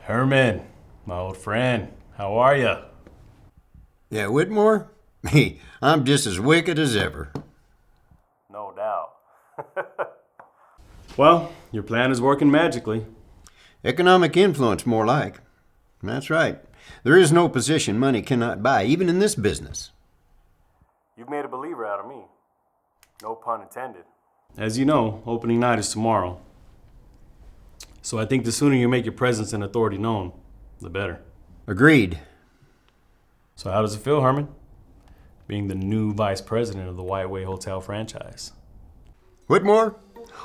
Herman, my old friend, how are ya? Yeah, Whitmore? Me, I'm just as wicked as ever. No doubt. Well, your plan is working magically. Economic influence, more like. That's right. There is no position money cannot buy, even in this business. You've made a believer out of me. No pun intended. As you know, opening night is tomorrow. So I think the sooner you make your presence and authority known, the better. Agreed. So how does it feel, Herman? Being the new vice president of the White Way Hotel franchise. Whitmore,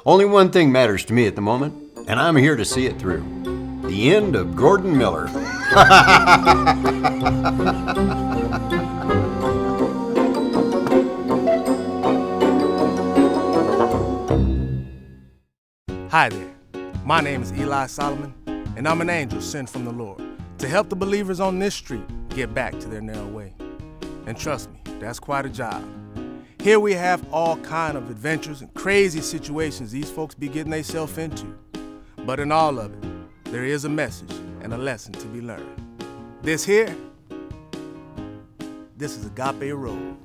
only one thing matters to me at the moment, and I'm here to see it through. The end of Gordon Miller. Hi there. My name is Eli Solomon, and I'm an angel sent from the Lord to help the believers on this street get back to their narrow way. And trust me, that's quite a job. Here we have all kind of adventures and crazy situations these folks be getting themselves into. But in all of it, there is a message and a lesson to be learned. This is AGAPE Road.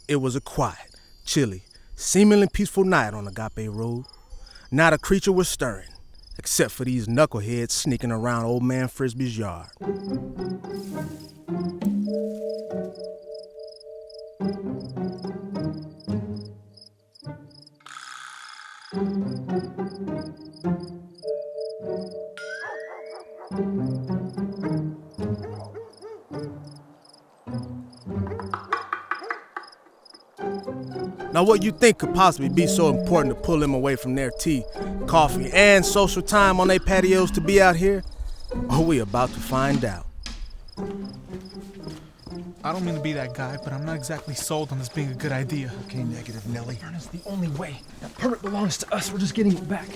It was a quiet, chilly, seemingly peaceful night on AGAPE Road. Not a creature was stirring, except for these knuckleheads sneaking around old man Frisbee's yard. Now what you think could possibly be so important to pull them away from their tea, coffee, and social time on their patios to be out here? Oh, we about to find out. I don't mean to be that guy, but I'm not exactly sold on this being a good idea. Okay, negative, Nelly. It's the only way. That permit belongs to us. We're just getting it back.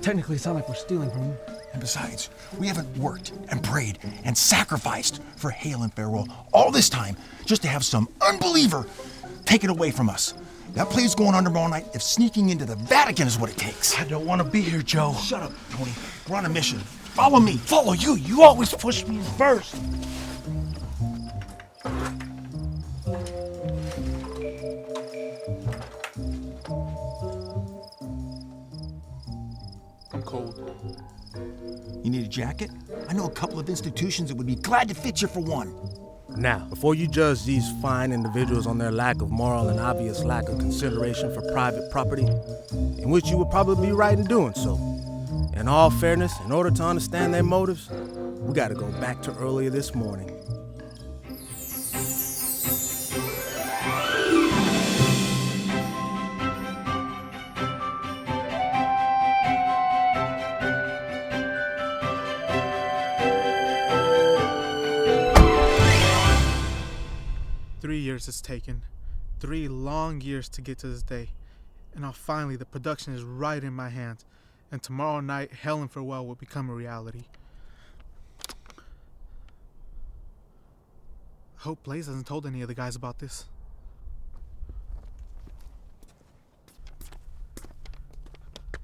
Technically, it's not like we're stealing from him. And besides, we haven't worked and prayed and sacrificed for Hail and Farewell all this time just to have some unbeliever take it away from us. That play's going on tomorrow night if sneaking into the Vatican is what it takes. I don't want to be here, Joe. Shut up, Tony. We're on a mission. Follow me. Follow you. You always push me first. I'm cold. You need a jacket? I know a couple of institutions that would be glad to fit you for one. Now, before you judge these fine individuals on their lack of moral and obvious lack of consideration for private property, in which you would probably be right in doing so, in all fairness, in order to understand their motives, we gotta go back to earlier this morning. It's taken 3 long years to get to this day, and now finally the production is right in my hands, and tomorrow night Hail and Farewell will become a reality. I hope Blaze hasn't told any of the guys about this. Good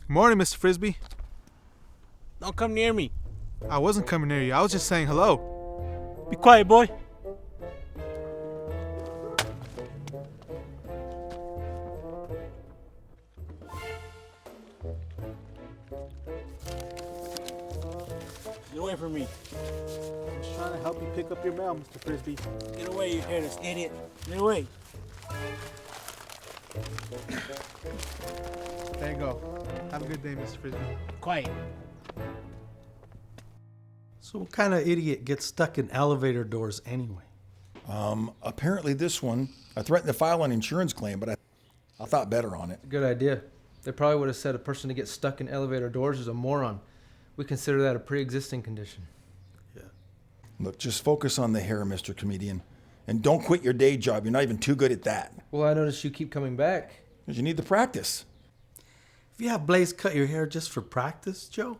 morning, Mr. Frisbee. Don't come near me. I wasn't coming near you, I was just saying hello. Be quiet, boy. Get away from me. I'm just trying to help you pick up your mail, Mr. Frisbee. Get away, you hairless idiot. Get away. There you go. Have a good day, Mr. Frisbee. Quiet. So what kind of idiot gets stuck in elevator doors anyway? Apparently this one, I threatened to file an insurance claim, but I thought better on it. Good idea. They probably would have said a person to get stuck in elevator doors is a moron. We consider that a pre-existing condition. Look, just focus on the hair, Mr. Comedian. And don't quit your day job. You're not even too good at that. Well, I noticed you keep coming back. Because you need the practice. If you have Blaze cut your hair just for practice, Joe,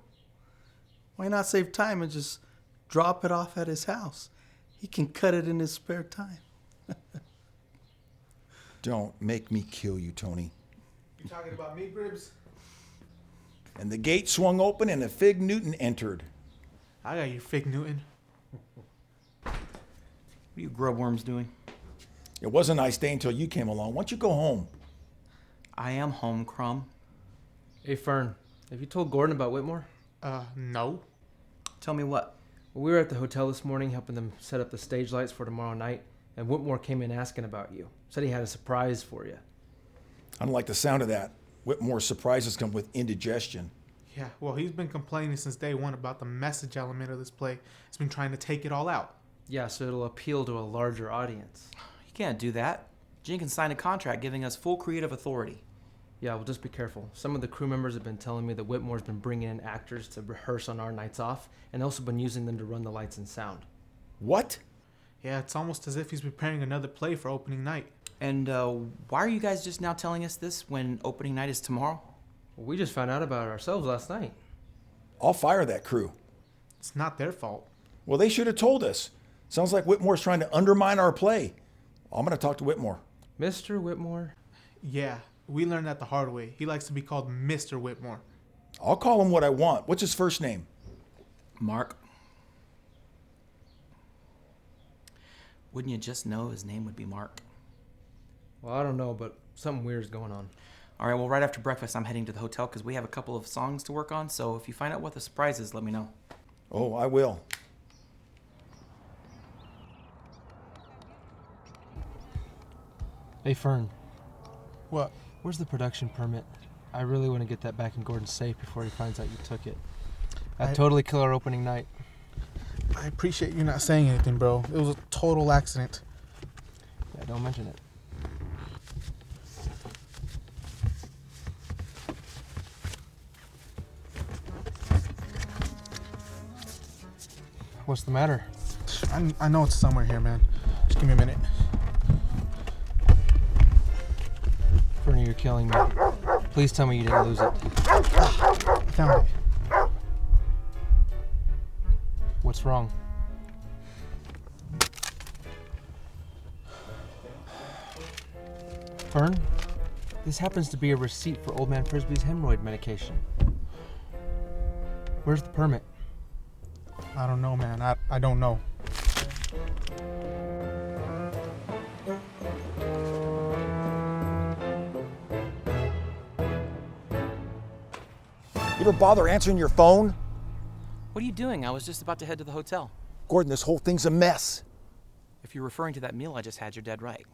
why not save time and just drop it off at his house? He can cut it in his spare time. Don't make me kill you, Tony. You talking about me, Gribs? And the gate swung open and a Fig Newton entered. I got your Fig Newton. What are you grubworms doing? It wasn't a nice day until you came along. Why don't you go home? I am home, Crumb. Hey, Fern, have you told Gordon about Whitmore? No. Tell me what? Well, we were at the hotel this morning helping them set up the stage lights for tomorrow night, and Whitmore came in asking about you. Said he had a surprise for you. I don't like the sound of that. Whitmore's surprises come with indigestion. Yeah, well, he's been complaining since day one about the message element of this play. He's been trying to take it all out. Yeah, so it'll appeal to a larger audience. You can't do that. Jenkins signed a contract giving us full creative authority. Yeah, well, just be careful. Some of the crew members have been telling me that Whitmore's been bringing in actors to rehearse on our nights off, and also been using them to run the lights and sound. What? Yeah, it's almost as if he's preparing another play for opening night. And why are you guys just now telling us this when opening night is tomorrow? Well, we just found out about it ourselves last night. I'll fire that crew. It's not their fault. Well, they should have told us. Sounds like Whitmore's trying to undermine our play. I'm going to talk to Whitmore. Mr. Whitmore? Yeah, we learned that the hard way. He likes to be called Mr. Whitmore. I'll call him what I want. What's his first name? Mark. Wouldn't you just know his name would be Mark? Well, I don't know, but something weird's going on. All right, well, right after breakfast, I'm heading to the hotel because we have a couple of songs to work on. So if you find out what the surprise is, let me know. Oh, I will. Hey, Fern. What? Where's the production permit? I really want to get that back in Gordon's safe before he finds out you took it. That'd totally kill our opening night. I appreciate you not saying anything, bro. It was a total accident. Yeah, don't mention it. What's the matter? I know it's somewhere here, man. Just give me a minute. Fernie, you're killing me. Please tell me you didn't lose it. I found it. What's wrong? Fern, this happens to be a receipt for Old Man Frisbee's hemorrhoid medication. Where's the permit? I don't know, man. I don't know. You ever bother answering your phone? What are you doing? I was just about to head to the hotel. Gordon, this whole thing's a mess. If you're referring to that meal I just had, you're dead right.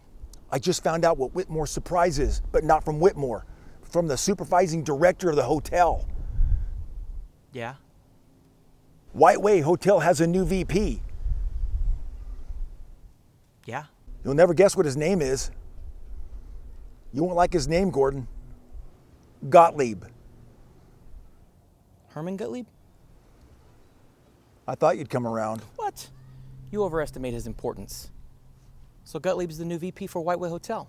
I just found out what Whitmore's surprise is, but not from Whitmore. From the supervising director of the hotel. Yeah? White Way Hotel has a new VP. Yeah? You'll never guess what his name is. You won't like his name, Gordon. Gottlieb. Herman Gottlieb? I thought you'd come around. What? You overestimate his importance. So Gottlieb's the new VP for White Way Hotel.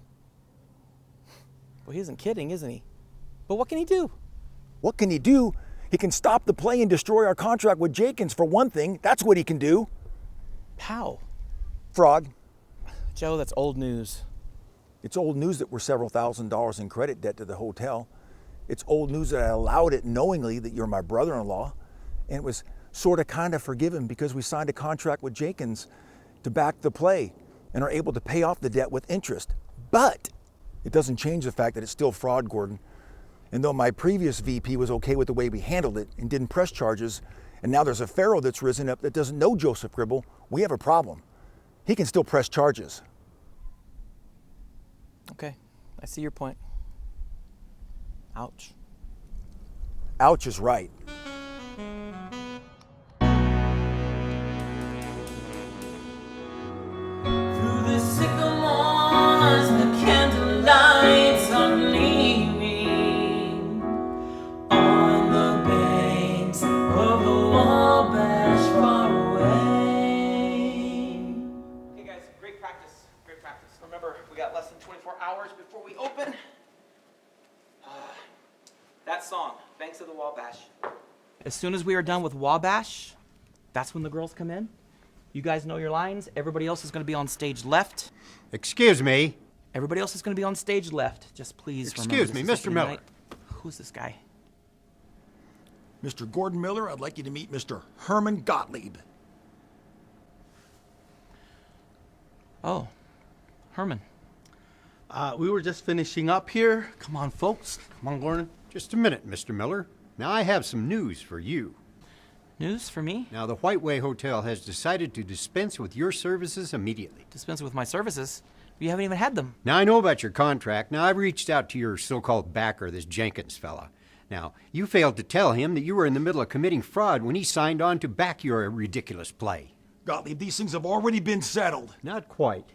Well, he isn't kidding, isn't he? But what can he do? What can he do? He can stop the play and destroy our contract with Jenkins, for one thing. That's what he can do. How? Fraud. Joe, that's old news. It's old news that we're several $1,000s in credit debt to the hotel. It's old news that I allowed it knowingly that you're my brother-in-law. And it was sort of kind of forgiven because we signed a contract with Jenkins to back the play and are able to pay off the debt with interest. But it doesn't change the fact that it's still fraud, Gordon. And though my previous VP was okay with the way we handled it and didn't press charges, and now there's a pharaoh that's risen up that doesn't know Joseph Gribble, we have a problem. He can still press charges. Okay, I see your point. Ouch. Ouch is right. Through the sycamores, the candlelights are gleaming. that song, Banks of the Wabash. As soon as we are done with Wabash, that's when the girls come in. You guys know your lines. Everybody else is going to be on stage left. Excuse me. Everybody else is going to be on stage left. Just please Excuse me, remember this is Mr. opening Miller. night. Who's this guy? Mr. Gordon Miller, I'd like you to meet Mr. Herman Gottlieb. Oh, Herman. We were just finishing up here. Come on, folks. Come on, Gordon. Just a minute, Mr. Miller. Now I have some news for you. News for me? Now the White Way Hotel has decided to dispense with your services immediately. Dispense with my services? You haven't even had them. Now I know about your contract. Now I've reached out to your so-called backer, this Jenkins fella. Now, you failed to tell him that you were in the middle of committing fraud when he signed on to back your ridiculous play. Gottlieb, these things have already been settled. Not quite.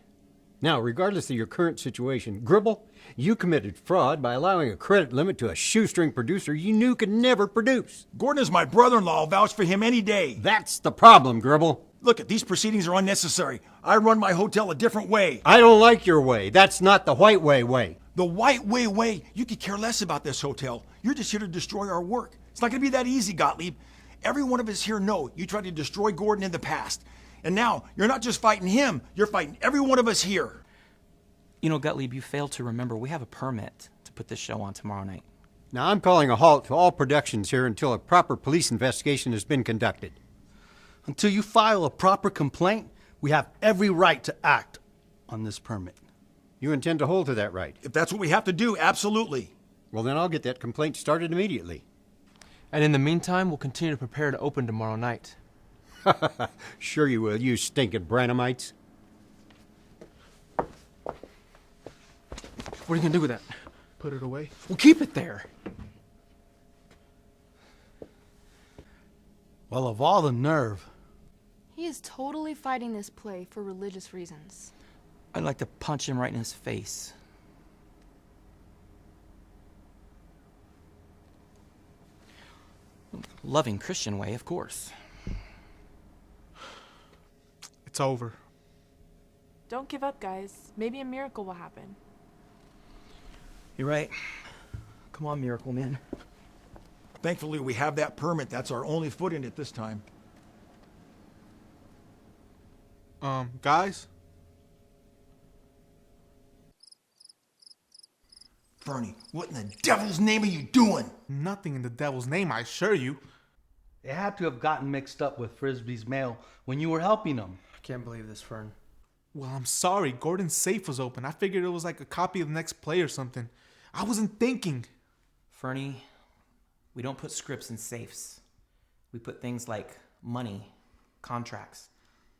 Now, regardless of your current situation, Gribble, you committed fraud by allowing a credit limit to a shoestring producer you knew could never produce. Gordon is my brother-in-law. I'll vouch for him any day. That's the problem, Gribble. Look, these proceedings are unnecessary. I run my hotel a different way. I don't like your way. That's not the White Way way. The White Way, you could care less about this hotel. You're just here to destroy our work. It's not going to be that easy, Gottlieb. Every one of us here know you tried to destroy Gordon in the past. And now, you're not just fighting him, you're fighting every one of us here. You know, Gottlieb, you failed to remember we have a permit to put this show on tomorrow night. Now, I'm calling a halt to all productions here until a proper police investigation has been conducted. Until you file a proper complaint, we have every right to act on this permit. You intend to hold to that right? If that's what we have to do, absolutely. Well, then I'll get that complaint started immediately. And in the meantime, we'll continue to prepare to open tomorrow night. Sure you will, you stinking Branhamites. What are you gonna do with that? Put it away. Well, keep it there. Well, of all the nerve. He is totally fighting this play for religious reasons. I'd like to punch him right in his face. Loving Christian way, of course. It's over. Don't give up, guys. Maybe a miracle will happen. You're right. Come on, Miracle Man. Thankfully, we have that permit. That's our only foot in it this time. Guys? Fernie, what in the devil's name are you doing? Nothing in the devil's name, I assure you. It had to have gotten mixed up with Frisbee's mail when you were helping him. I can't believe this, Fern. Well, I'm sorry. Gordon's safe was open. I figured it was like a copy of the next play or something. I wasn't thinking. Fernie, we don't put scripts in safes. We put things like money, contracts,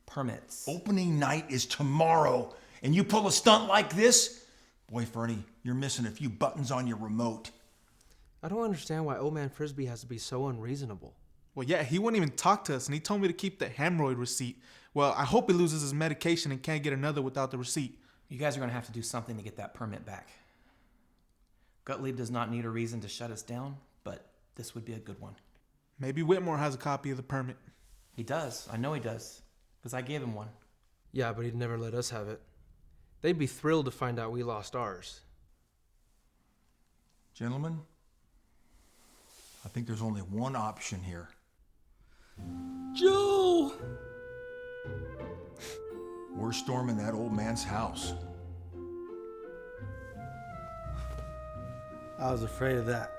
permits. Opening night is tomorrow, and you pull a stunt like this? Boy, Fernie, you're missing a few buttons on your remote. I don't understand why old man Frisbee has to be so unreasonable. Well, yeah, he wouldn't even talk to us, and he told me to keep the hemorrhoid receipt. Well, I hope he loses his medication and can't get another without the receipt. You guys are going to have to do something to get that permit back. Gottlieb does not need a reason to shut us down, but this would be a good one. Maybe Whitmore has a copy of the permit. He does. I know he does, because I gave him one. Yeah, but he'd never let us have it. They'd be thrilled to find out we lost ours. Gentlemen, I think there's only one option here. Joe! We're storming that old man's house. I was afraid of that.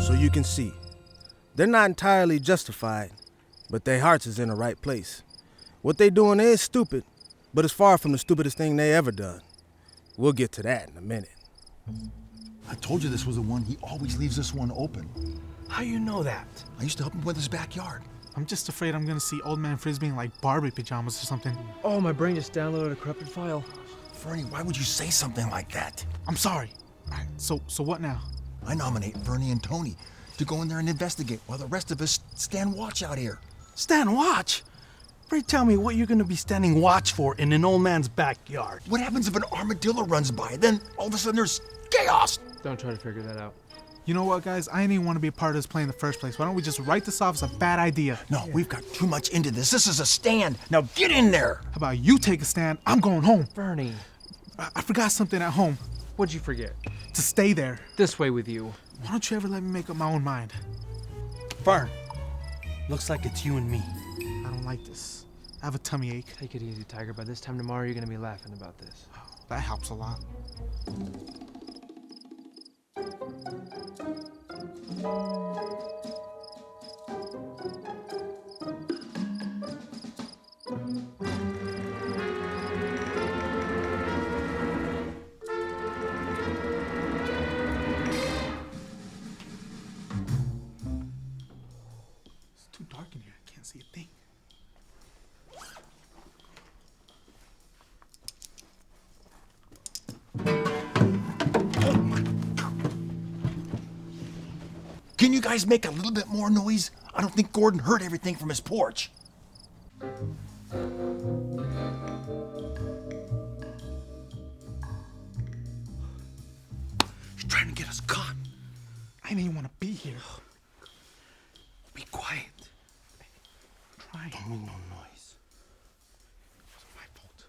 So you can see, they're not entirely justified, but their hearts is in the right place. What they doing is stupid, but it's far from the stupidest thing they ever done. We'll get to that in a minute. I told you this was the one. He always leaves this one open. How you know that? I used to help him with his backyard. I'm just afraid I'm gonna see old man Frisbee in like Barbie pajamas or something. Oh, my brain just downloaded a corrupted file. Fernie, why would you say something like that? I'm sorry. All right, so what now? I nominate Fernie and Tony to go in there and investigate while the rest of us stand watch out here. Stand watch? Pray tell me what you're gonna be standing watch for in an old man's backyard. What happens if an armadillo runs by? Then all of a sudden there's chaos. Don't try to figure that out. You know what, guys? I didn't even want to be a part of this play in the first place. Why don't we just write this off as a bad idea? No, we've got too much into this. This is a stand. Now get in there. How about you take a stand? I'm going home. Bernie. I forgot something at home. What'd you forget? To stay there. This way with you. Why don't you ever let me make up my own mind? Fern, looks like it's you and me. I don't like this. I have a tummy ache. Take it easy, Tiger. By this time tomorrow, you're gonna be laughing about this. That helps a lot. It's too dark in here. I can't see a thing. Can you guys make a little bit more noise? I don't think Gordon heard everything from his porch. He's trying to get us caught. I didn't even want to be here. Be quiet. Try. Don't make no noise. It wasn't my fault.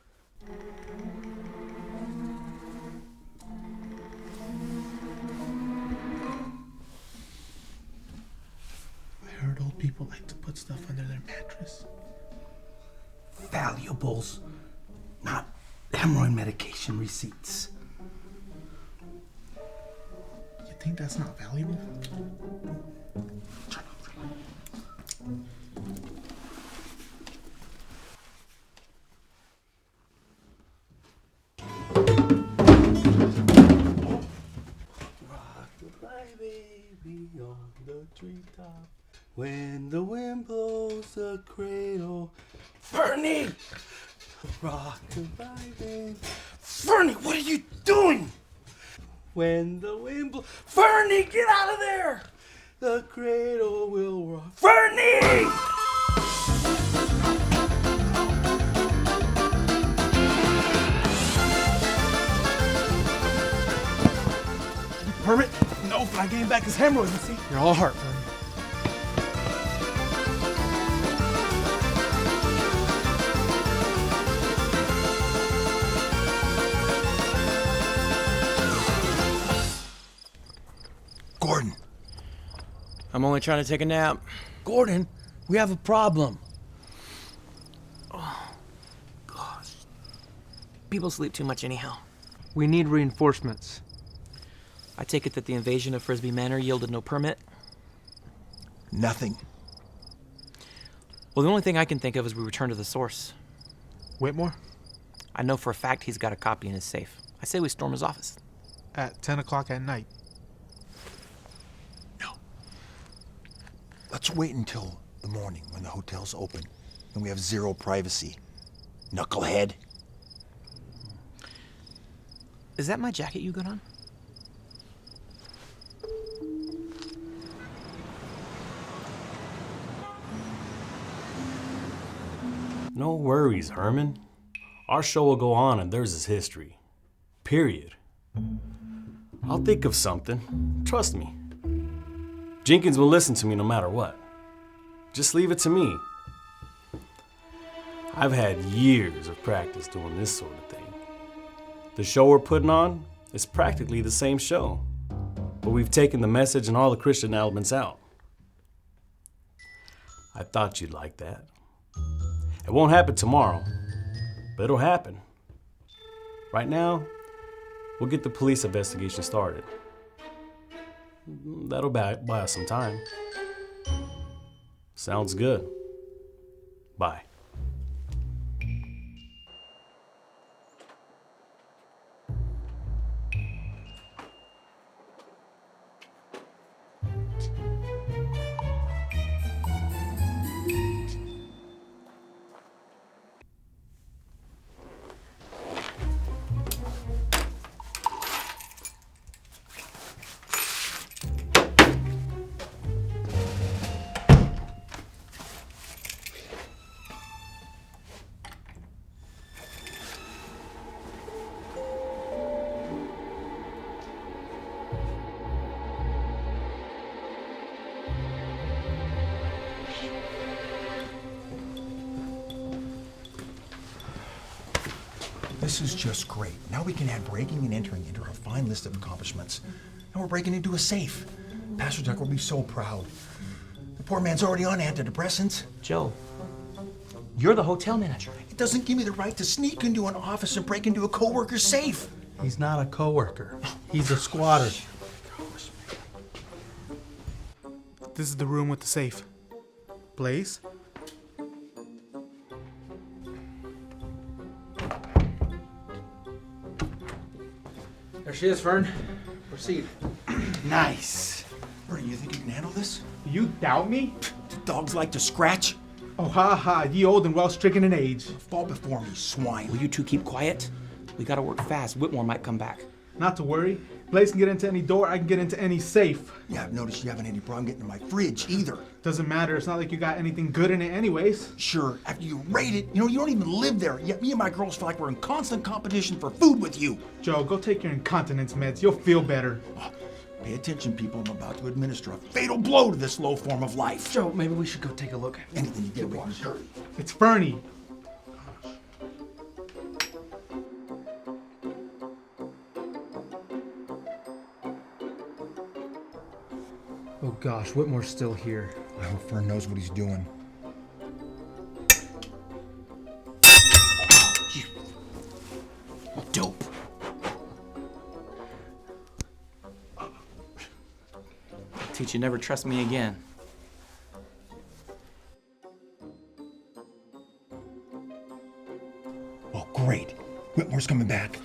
I heard old people like to put stuff under their mattress. Valuables, not hemorrhoid medication receipts. You think that's not valuable? Turn off the light. Rock-a-bye, baby, on the treetop. When the wind blows the cradle. Fernie! Rock-a-bye, baby. Fernie, what are you doing? When the wind blows. Fernie, get out of there! The cradle will rock. Fernie! Permit? No, but I gave back his hemorrhoids, you see? You're all heart, Vernon. Gordon, I'm only trying to take a nap. Gordon, we have a problem. People sleep too much anyhow. We need reinforcements. I take it that the invasion of Frisbee Manor yielded no permit? nothing. Well, the only thing I can think of is we return to the source. Whitmore? I know for a fact he's got a copy in his safe. I say we storm his office. At 10 o'clock at night. No. Let's wait until the morning when the hotel's open and we have zero privacy. Knucklehead. Is that my jacket you got on? No worries, Herman. Our show will go on and theirs is history. Period. I'll think of something. Trust me. Jenkins will listen to me no matter what. Just leave it to me. I've had years of practice doing this sort of thing. The show we're putting on is practically the same show, but we've taken the message and all the Christian elements out. I thought you'd like that. It won't happen tomorrow, but it'll happen. Right now, we'll get the police investigation started. That'll buy us some time. Sounds good. Bye. This is just great. Now we can add breaking and entering into our fine list of accomplishments. And we're breaking into a safe. Pastor Tucker will be so proud. The poor man's already on antidepressants. Joe, you're the hotel manager. It doesn't give me the right to sneak into an office and break into a coworker's safe. He's not a coworker. He's a squatter. This is the room with the safe. Blaze? There she is, Fern. Proceed. Nice. Bertie, you think you can handle this? You doubt me? Do dogs like to scratch? Oh, ha ha, ye old and well stricken in age. Fall before me, swine. Will you two keep quiet? We gotta work fast. Whitmore might come back. Not to worry. Blaze can get into any door, I can get into any safe. Yeah, I've noticed you haven't had any problem getting to my fridge either. Doesn't matter, it's not like you got anything good in it anyways. Sure, after you raid it, you don't even live there, yet me and my girls feel like we're in constant competition for food with you. Joe, go take your incontinence meds, you'll feel better. Oh, pay attention, people, I'm about to administer a fatal blow to this low form of life. Joe, maybe we should go take a look. Anything you get away from dirty. It's Fernie. Oh gosh, Whitmore's still here. I hope Fern knows what he's doing. You dope. Teach you never trust me again. Oh, great. Whitmore's coming back.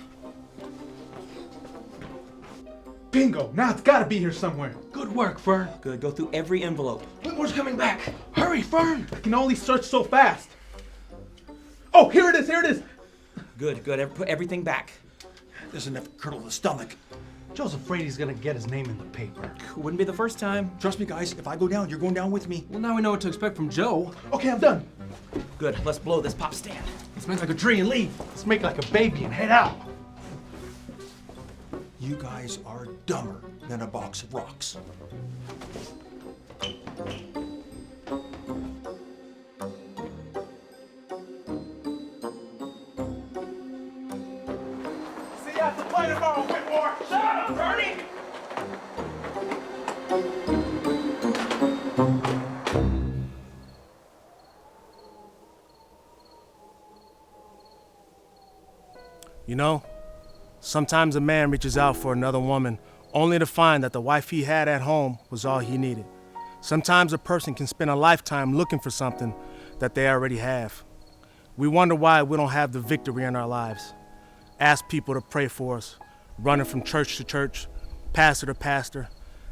Bingo, now it's gotta be here somewhere. Good work, Fern. Good, go through every envelope. Whitmore's coming back. Hurry, Fern. I can only search so fast. Oh, here it is. Good, put everything back. There's enough curdle the stomach. Joe's afraid he's gonna get his name in the paper. Wouldn't be the first time. Trust me, guys, if I go down, you're going down with me. Well, now we know what to expect from Joe. Okay, I'm done. Good, let's blow this pop stand. Let's make like a tree and leave. Let's make like a baby and head out. You guys are dumber than a box of rocks. See you at the play tomorrow, Whitmore. Shut up, Bernie! You know, sometimes a man reaches out for another woman only to find that the wife he had at home was all he needed. Sometimes a person can spend a lifetime looking for something that they already have. We wonder why we don't have the victory in our lives. Ask people to pray for us, running from church to church, pastor to pastor,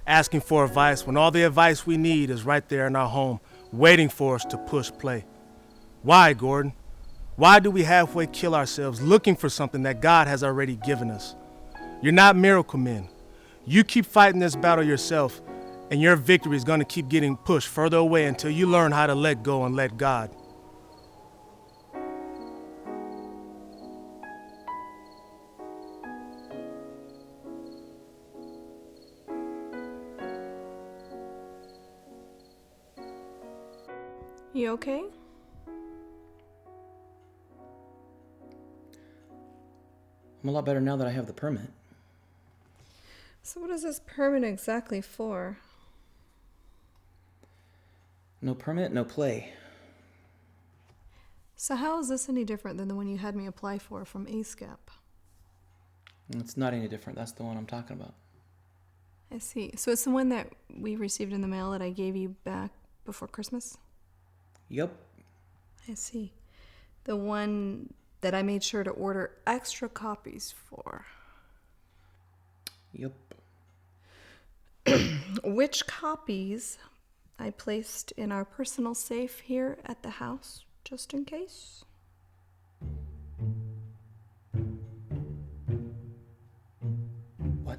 asking for advice when all the advice we need is right there in our home, waiting for us to push play. Why, Gordon? Why do we halfway kill ourselves looking for something that God has already given us? You're not miracle men. You keep fighting this battle yourself, and your victory is going to keep getting pushed further away until you learn how to let go and let God. You okay? I'm a lot better now that I have the permit. So what is this permit exactly for? No permit, no play. So how is this any different than the one you had me apply for from AGAPE? It's not any different. That's the one I'm talking about. I see. So it's the one that we received in the mail that I gave you back before Christmas? Yep. I see. The one that I made sure to order extra copies for. Yep. Which copies I placed in our personal safe here at the house, just in case. What?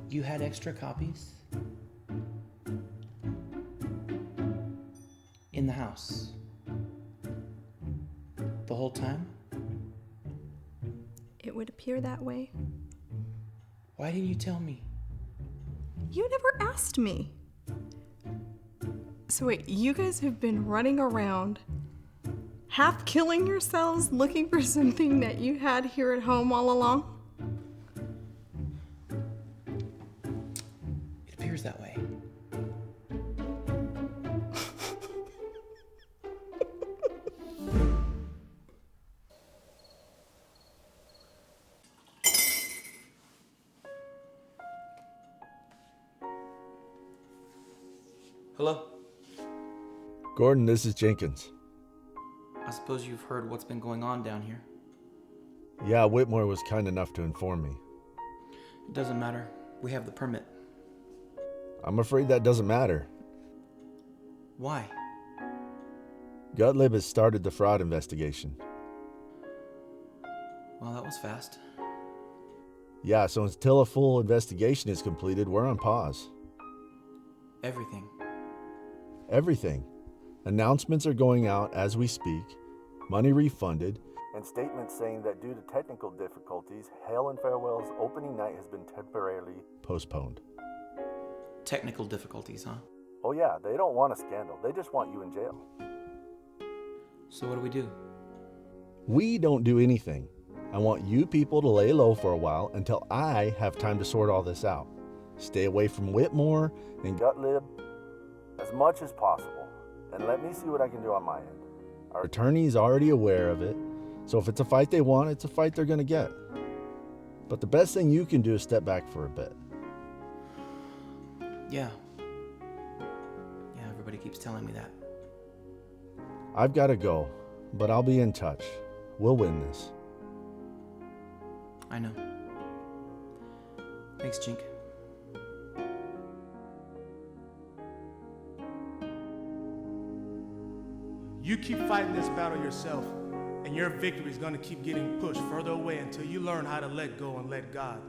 You had extra copies? In the house? The whole time? It would appear that way. Why didn't you tell me? You never asked me. So wait, you guys have been running around, half killing yourselves looking for something that you had here at home all along? It appears that way. Hello? Gordon, this is Jenkins. I suppose you've heard what's been going on down here. Yeah, Whitmore was kind enough to inform me. It doesn't matter. We have the permit. I'm afraid that doesn't matter. Why? Gottlieb has started the fraud investigation. Well, that was fast. Yeah, so until a full investigation is completed, we're on pause. Everything. Everything. Announcements are going out as we speak, money refunded, and statements saying that due to technical difficulties, Hail and Farewell's opening night has been temporarily postponed. Technical difficulties, huh? Oh yeah, they don't want a scandal. They just want you in jail. So what do we do? We don't do anything. I want you people to lay low for a while until I have time to sort all this out. Stay away from Whitmore and Gottlieb as much as possible, and let me see what I can do on my end. Our attorney's already aware of it, so if it's a fight they want, it's a fight they're gonna get. But the best thing you can do is step back for a bit. Yeah. Yeah, everybody keeps telling me that. I've gotta go, but I'll be in touch. We'll win this. I know. Thanks, Jink. You keep fighting this battle yourself, and your victory is going to keep getting pushed further away until you learn how to let go and let God.